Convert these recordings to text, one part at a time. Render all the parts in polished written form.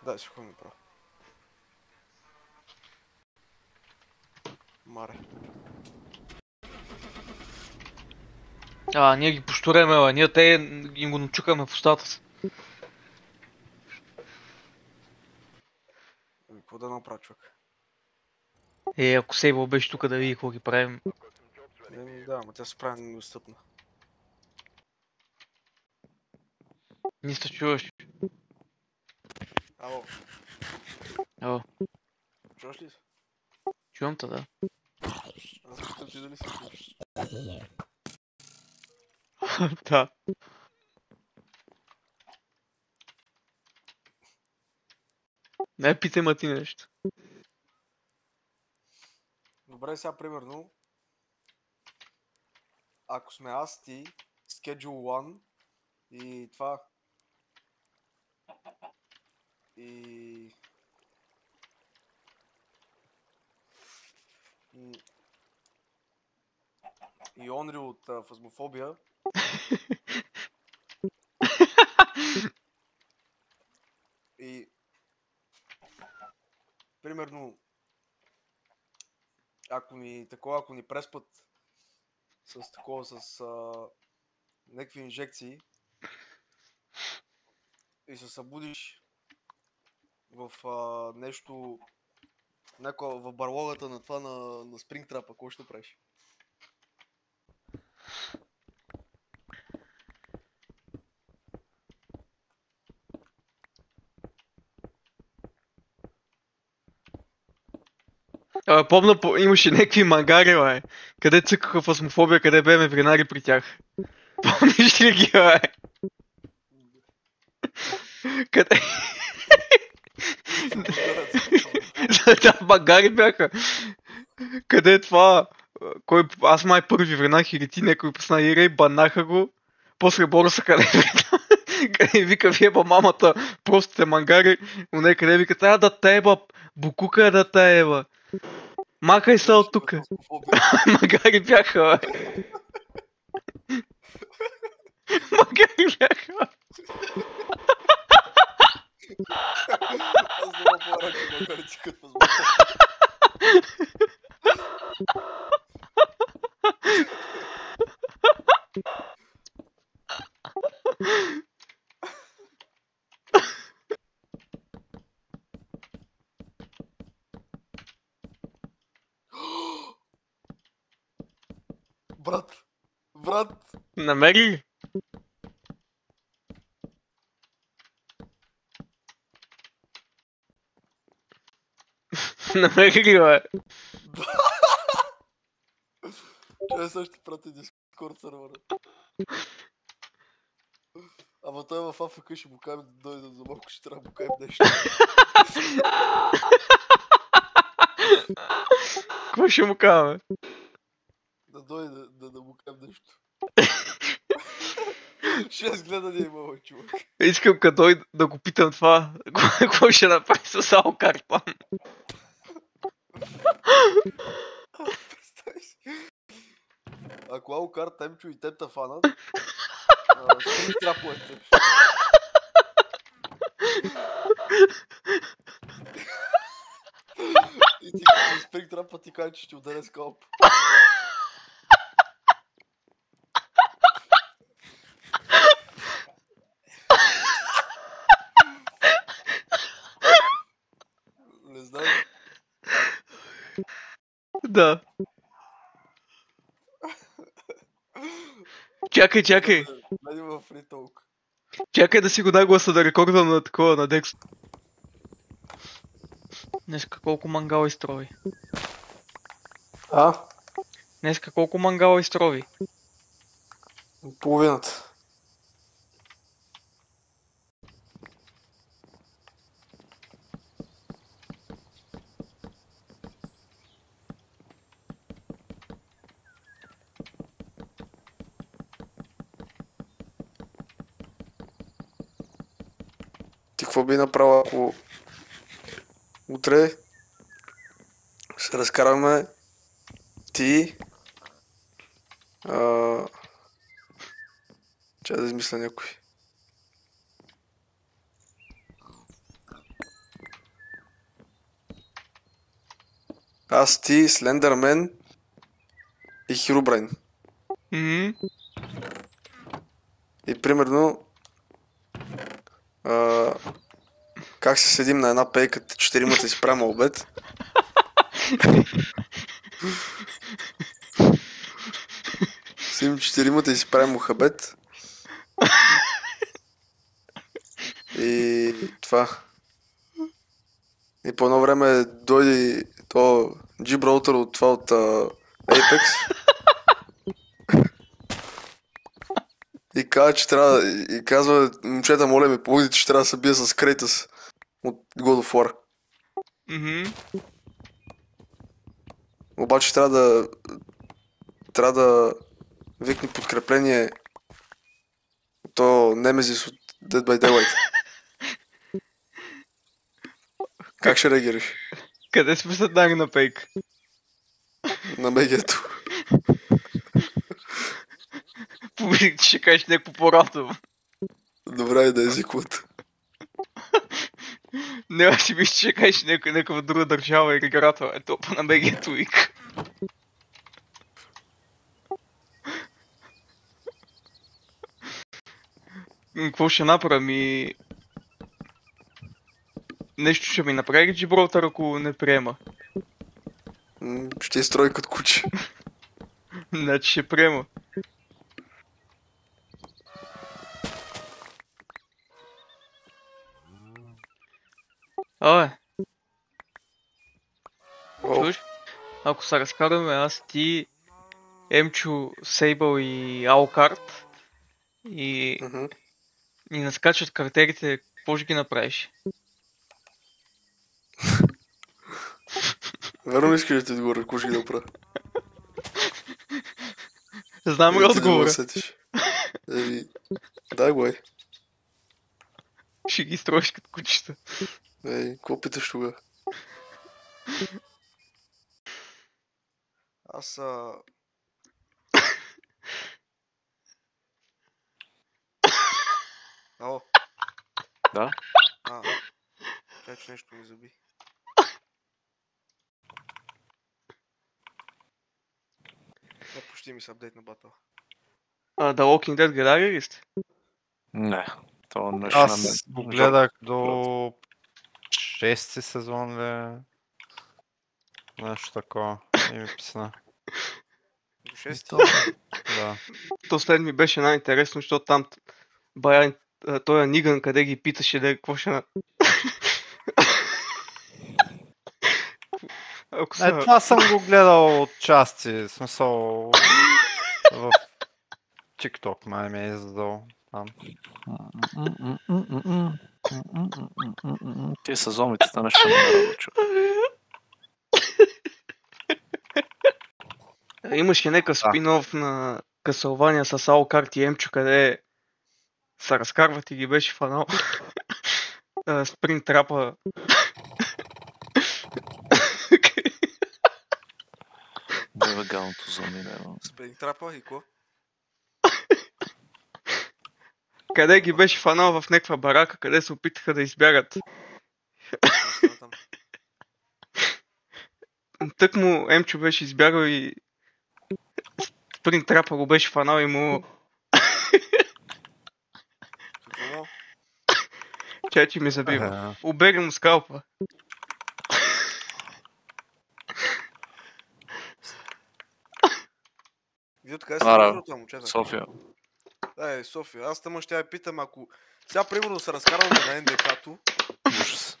Дай си ходим право. Маре. Ние ги поштореме, ние те им го начукаме в устата си. Какво да направя, човек? Ако Сейбъл беше тук да види какво ги правим. Да, ама тя се прави недостъпна. Не се чуваш. Ало. Ало, Чуваш ли се? чувам те, да. Аз питам ти дали се чуваш. Да. Не питай ма ти нещо. Добре, сега примерно, ако сме аз, ти, Schedule 1 и това... И... И Онри от Фазмофобия. И... Примерно... Ако ни преспат с такова, с някакви инжекции и се събудиш в нещо, в барлогата на това на Спрингтрапа, какво ще правиш? Помня, имаше някакви мангари, бе. Къде цъкаха Фазмофобия, къде беме вренари при тях. Помниш ли ги, бе? Къде? Да, мангари бяха. Къде е това? Аз май първи вренах или ти някой пусна Ирей, банаха го. После Бороса къде къде вика виеба мамата, простите мангари, но къде викат, да теба, букука е да теба. Махай се от тука. Мангари бяха, бе. Мангари бяха, бе. Аз много по-ръчно мангари цикат възможно. Брат! Намери ли? Намери ли, бе? Чай сега ще прати Дискорд сервера. Ама той в АФК ще му кажем да дойде за малко, ще трябва да му кажем нещо. Какво ще му кажа, Да дойде, да му кажем нещо. 6 гледания има, човек. Искам като дойде да го питам това, какво ще направи с Алкарпан. Представи си. Ако Алкар темчо и темта фанат, Спрингтраповете. И ти Спрингтрапа ти каже, че ще ударя скалп. Не знам. Да. Чакай. Гледай в фритолк. Чакай да си го дай гласа да рекордвам на такова, на Декс. Днеска колко мангала изтрови? Днеска колко мангала изтрови? Половината. Ти какво би направил, ако утре се разкараме ти, чай да измисля някой. Аз, ти, Слендърмен и Хиробрайн. И примерно как се седим на една пейка, четиримата си правим обед. Седим четиримата и си правим мухабет. И това. И по едно време дойде то Джибралтър от това от Apex. И казва, че трябва. И казва, момчета, моля ми, помогнете, че трябва да се бия с Крейтъс от God of War. Обаче трябва да викне подкрепление то Немезис от Dead by Daylight. Как ще реагираш? Къде сме седнали на пейк? На мегето. Помислих, че ще кажеш някакво по-радово. Добре, да е езиковата. Не, аз си мисля, че ще кажеш някаква друга държава или град, ето на мегето вик. Какво ще направя ми? Нещо ще ми направи Джибралтър, ако не приема. Ще изстрой като куче. Значи ще приема. Абе. Чуш? Ако се разкараме аз, ти, Емчо, Сейбъл и Алкарт и ни наскачат картерите, какво ще ги направиш? Верно искаш да ти отговоря, какво ще ги направя? Знам ли отговора? Дай го, ей. Ще ги строиш като кучета. Ей, какво питаш тогава? Аз Ало. Да? Че нещо ми заби. Почти ми се апдейт на батъл. The Walking Dead гледали ли сте? Не. То нещо Аз го гледах до 6-ти сезон ли? Нещо такова. И ми писна. До 6-ти? Да. То след ми беше най-интересно, защото там бая той Нигън, къде ги питаше да какво ще... Това съм го гледал от части, в смисъл в TikTok май ми е издал там. Тие са зомбитата нещо не ме чу. Имаше някакъв спин-оф на Castlevania с Алкарт и Емчо, къде се разкарват и ги беше фанал. Спрингтрапа. Дева галното зомби, да. Спрингтрапа и ко? Къде ги беше фанал в някаква барака, къде се опитаха да избягат. Тък му Емчо беше избягал и Спрингтрапа го беше фанал и му... Чачи ми забива. Обери му скалпа. Вие така се там, момчета? София. Да, София. Аз тъмън ще я питам, ако... Сега, примерно, се разкарваме на НДК-то. Ужас.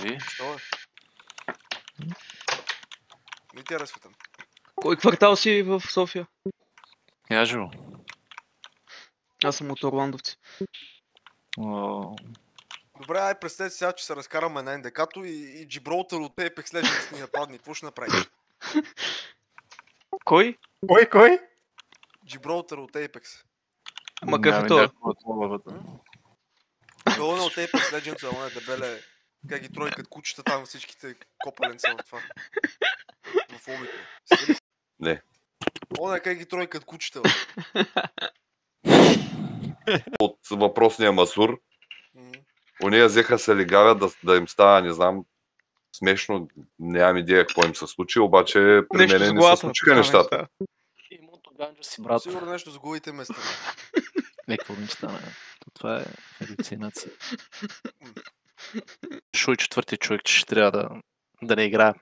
И? Що е? Не ти разсветам. Кой квартал си в София? Я живо. Аз съм от Орландовци. Добре, ай представете сега, че се разкараме на НДК-то и Джибралтър от Apex Legends ни нападне. Какво ще направиш? Кой? Кой? Джибралтър от Apex. Ма какъв е това? Долу от Apex Legends, ама е дебеле. Как ги тройкат кучета там всичките копаленца в това. В лобито. Не. Она как ги тройкат кучета. От въпросния Масур. Ония взеха се лигавят да им става, не знам, смешно, нямам идея какво им се случи, обаче при Нещо мен с не се главата. случиха нещата. И мото ганджа си, брат. Сигурно нещо с голите места. Какво ми стана? Това е халюцинация. Шуй четвъртия човек, че ще трябва да не играе.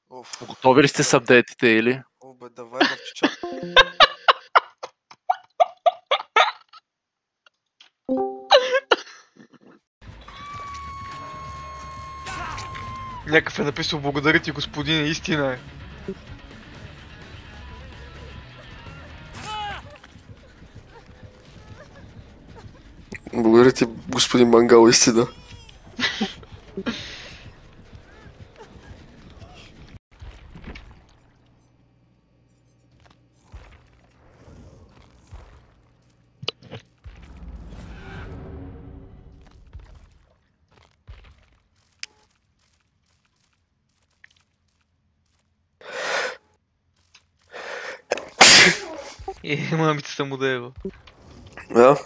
Оф, Готови ли сте с апдейтите или? бе, давай в чат. Някакъв е написал благодаря ти, господине, истина е. Благодаря ти, господин Мангал, истина. Мамицата му да ева. Да?